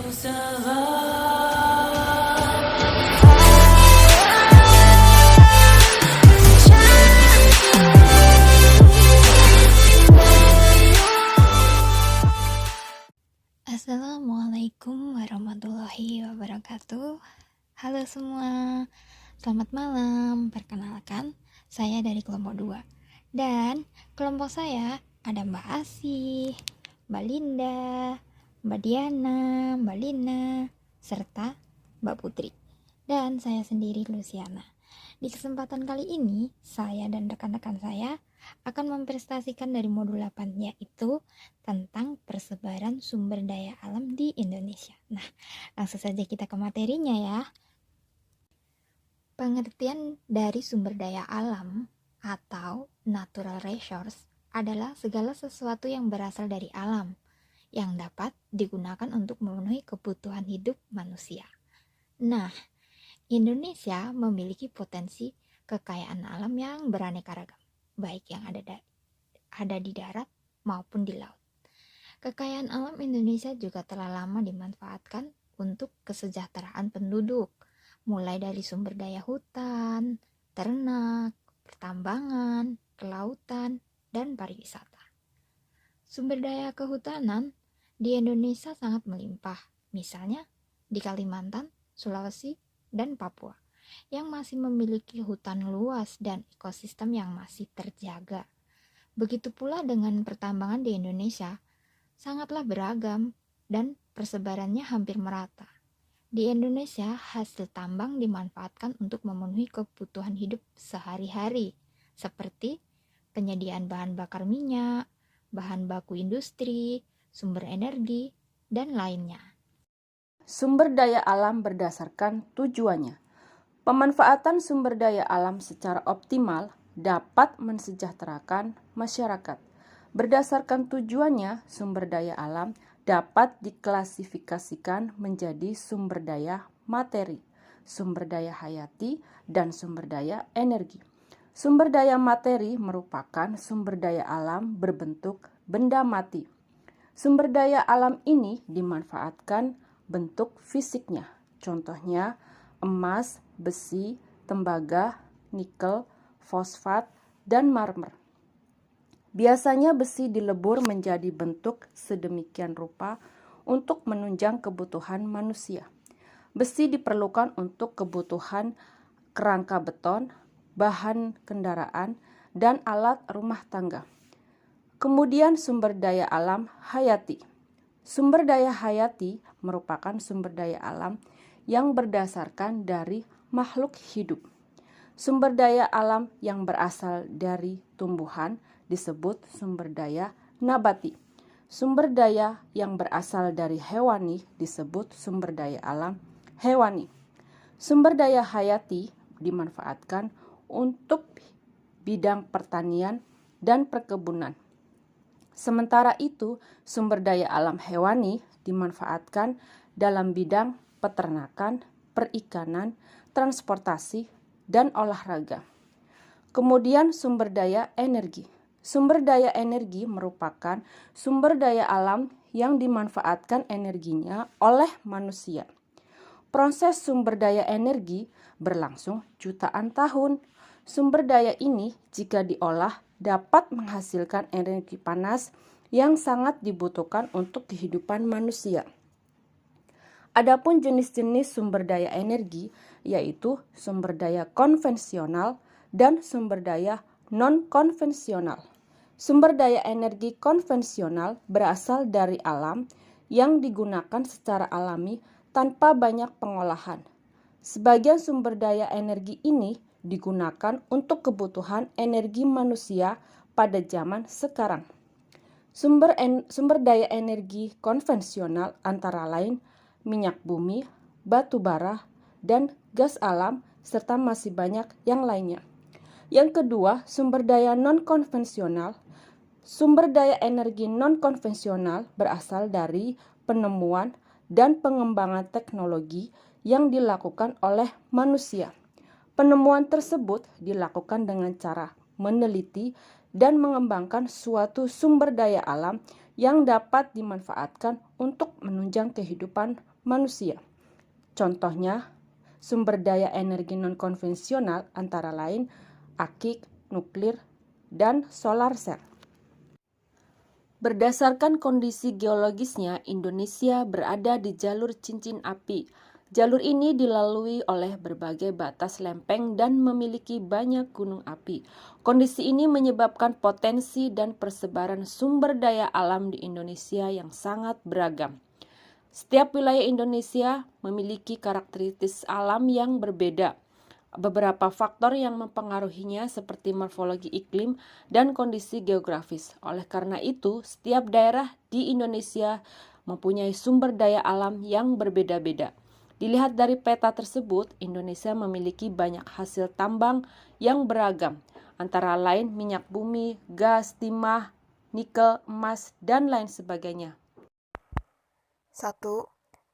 Assalamualaikum warahmatullahi wabarakatuh. Halo semua, selamat malam. Perkenalkan, saya dari kelompok 2. Dan kelompok saya ada Mbak Asih, Mbak Linda, Mbak Diana, Mbak Lina, serta Mbak Putri. Dan saya sendiri, Luciana. Di kesempatan kali ini, saya dan rekan-rekan saya akan mempresentasikan dari modul 8, yaitu tentang persebaran sumber daya alam di Indonesia. Nah, langsung saja kita ke materinya ya. Pengertian dari sumber daya alam atau natural resource adalah segala sesuatu yang berasal dari alam, yang dapat digunakan untuk memenuhi kebutuhan hidup manusia. Nah, Indonesia memiliki potensi kekayaan alam yang beraneka ragam, baik yang ada di darat maupun di laut. Kekayaan alam Indonesia juga telah lama dimanfaatkan untuk kesejahteraan penduduk, mulai dari sumber daya hutan, ternak, pertambangan, kelautan, dan pariwisata. Sumber daya kehutanan di Indonesia sangat melimpah, misalnya di Kalimantan, Sulawesi, dan Papua, yang masih memiliki hutan luas dan ekosistem yang masih terjaga. Begitu pula dengan pertambangan di Indonesia, sangatlah beragam dan persebarannya hampir merata. Di Indonesia, hasil tambang dimanfaatkan untuk memenuhi kebutuhan hidup sehari-hari, seperti penyediaan bahan bakar minyak, bahan baku industri, sumber energi, dan lainnya. Sumber daya alam berdasarkan tujuannya. Pemanfaatan sumber daya alam secara optimal dapat mensejahterakan masyarakat. Berdasarkan tujuannya, sumber daya alam dapat diklasifikasikan menjadi sumber daya materi, sumber daya hayati, dan sumber daya energi. Sumber daya materi merupakan sumber daya alam berbentuk benda mati. Sumber daya alam ini dimanfaatkan bentuk fisiknya, contohnya emas, besi, tembaga, nikel, fosfat, dan marmer. Biasanya besi dilebur menjadi bentuk sedemikian rupa untuk menunjang kebutuhan manusia. Besi diperlukan untuk kebutuhan kerangka beton, bahan kendaraan, dan alat rumah tangga. Kemudian sumber daya alam hayati. Sumber daya hayati merupakan sumber daya alam yang berdasarkan dari makhluk hidup. Sumber daya alam yang berasal dari tumbuhan disebut sumber daya nabati. Sumber daya yang berasal dari hewani disebut sumber daya alam hewani. Sumber daya hayati dimanfaatkan untuk bidang pertanian dan perkebunan. Sementara itu, sumber daya alam hewani dimanfaatkan dalam bidang peternakan, perikanan, transportasi, dan olahraga. Kemudian sumber daya energi. Sumber daya energi merupakan sumber daya alam yang dimanfaatkan energinya oleh manusia. Proses sumber daya energi berlangsung jutaan tahun. Sumber daya ini jika diolah dapat menghasilkan energi panas yang sangat dibutuhkan untuk kehidupan manusia. Adapun jenis-jenis sumber daya energi yaitu sumber daya konvensional dan sumber daya non-konvensional. Sumber daya energi konvensional berasal dari alam yang digunakan secara alami tanpa banyak pengolahan. Sebagian sumber daya energi ini digunakan untuk kebutuhan energi manusia pada zaman sekarang. Sumber daya energi konvensional antara lain minyak bumi, batu bara, dan gas alam, serta masih banyak yang lainnya. Yang kedua, sumber daya non-konvensional. Sumber daya energi non-konvensional berasal dari penemuan dan pengembangan teknologi yang dilakukan oleh manusia. Penemuan tersebut dilakukan dengan cara meneliti dan mengembangkan suatu sumber daya alam yang dapat dimanfaatkan untuk menunjang kehidupan manusia. Contohnya, sumber daya energi non-konvensional antara lain akik, nuklir, dan solar cell. Berdasarkan kondisi geologisnya, Indonesia berada di jalur cincin api. Jalur ini dilalui oleh berbagai batas lempeng dan memiliki banyak gunung api. Kondisi ini menyebabkan potensi dan persebaran sumber daya alam di Indonesia yang sangat beragam. Setiap wilayah Indonesia memiliki karakteristik alam yang berbeda. Beberapa faktor yang mempengaruhinya seperti morfologi iklim dan kondisi geografis. Oleh karena itu, setiap daerah di Indonesia mempunyai sumber daya alam yang berbeda-beda. Dilihat dari peta tersebut, Indonesia memiliki banyak hasil tambang yang beragam, antara lain minyak bumi, gas, timah, nikel, emas, dan lain sebagainya. 1.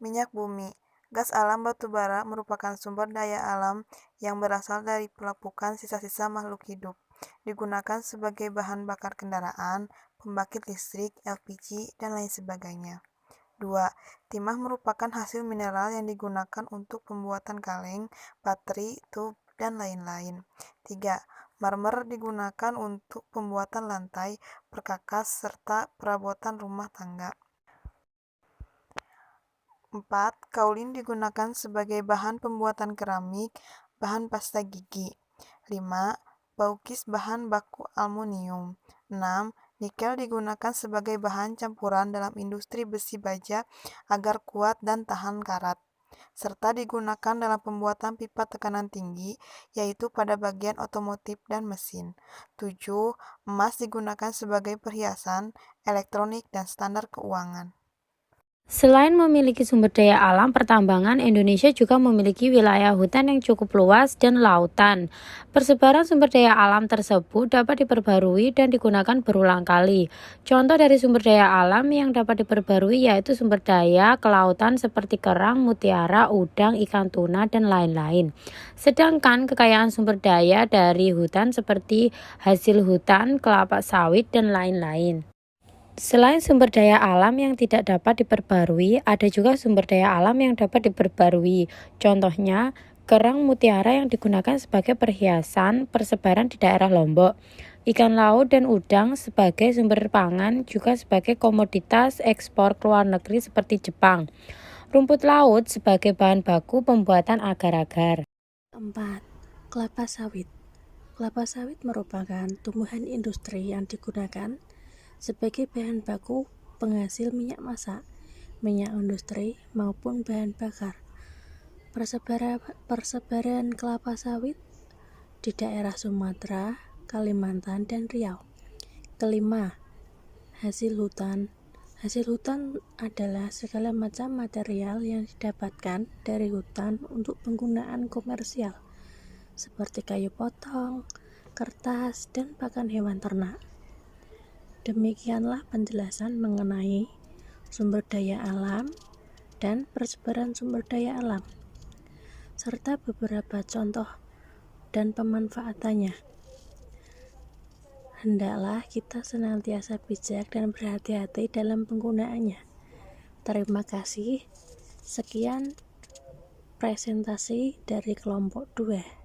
Minyak bumi. Gas alam batubara merupakan sumber daya alam yang berasal dari pelepukan sisa-sisa makhluk hidup. Digunakan sebagai bahan bakar kendaraan, pembangkit listrik, LPG, dan lain sebagainya. 2. Timah merupakan hasil mineral yang digunakan untuk pembuatan kaleng, bateri, tub, dan lain-lain. 3. Marmer digunakan untuk pembuatan lantai, perkakas, serta perabotan rumah tangga. 4. Kaolin digunakan sebagai bahan pembuatan keramik, bahan pasta gigi. 5. Baukis bahan baku aluminium. 6. Nikel digunakan sebagai bahan campuran dalam industri besi baja agar kuat dan tahan karat, serta digunakan dalam pembuatan pipa tekanan tinggi, yaitu pada bagian otomotif dan mesin. 7. Emas digunakan sebagai perhiasan, elektronik, dan standar keuangan. Selain memiliki sumber daya alam pertambangan, Indonesia juga memiliki wilayah hutan yang cukup luas dan lautan. Persebaran sumber daya alam tersebut dapat diperbarui dan digunakan berulang kali. Contoh dari sumber daya alam yang dapat diperbarui yaitu sumber daya kelautan seperti kerang, mutiara, udang, ikan tuna, dan lain-lain. Sedangkan kekayaan sumber daya dari hutan seperti hasil hutan, kelapa sawit, dan lain-lain. Selain sumber daya alam yang tidak dapat diperbarui, ada juga sumber daya alam yang dapat diperbarui. Contohnya, kerang mutiara yang digunakan sebagai perhiasan persebaran di daerah Lombok. Ikan laut dan udang sebagai sumber pangan juga sebagai komoditas ekspor ke luar negeri seperti Jepang. Rumput laut sebagai bahan baku pembuatan agar-agar. 4. Kelapa sawit. Kelapa sawit merupakan tumbuhan industri yang digunakan sebagai bahan baku penghasil minyak masak, minyak industri, maupun bahan bakar. Persebaran kelapa sawit di daerah Sumatera, Kalimantan, dan Riau. Kelima, hasil hutan. Hasil hutan adalah segala macam material yang didapatkan dari hutan untuk penggunaan komersial, seperti kayu potong, kertas, dan pakan hewan ternak. Demikianlah penjelasan mengenai sumber daya alam dan persebaran sumber daya alam, serta beberapa contoh dan pemanfaatannya. Hendaklah kita senantiasa bijak dan berhati-hati dalam penggunaannya. Terima kasih. Sekian presentasi dari kelompok 2.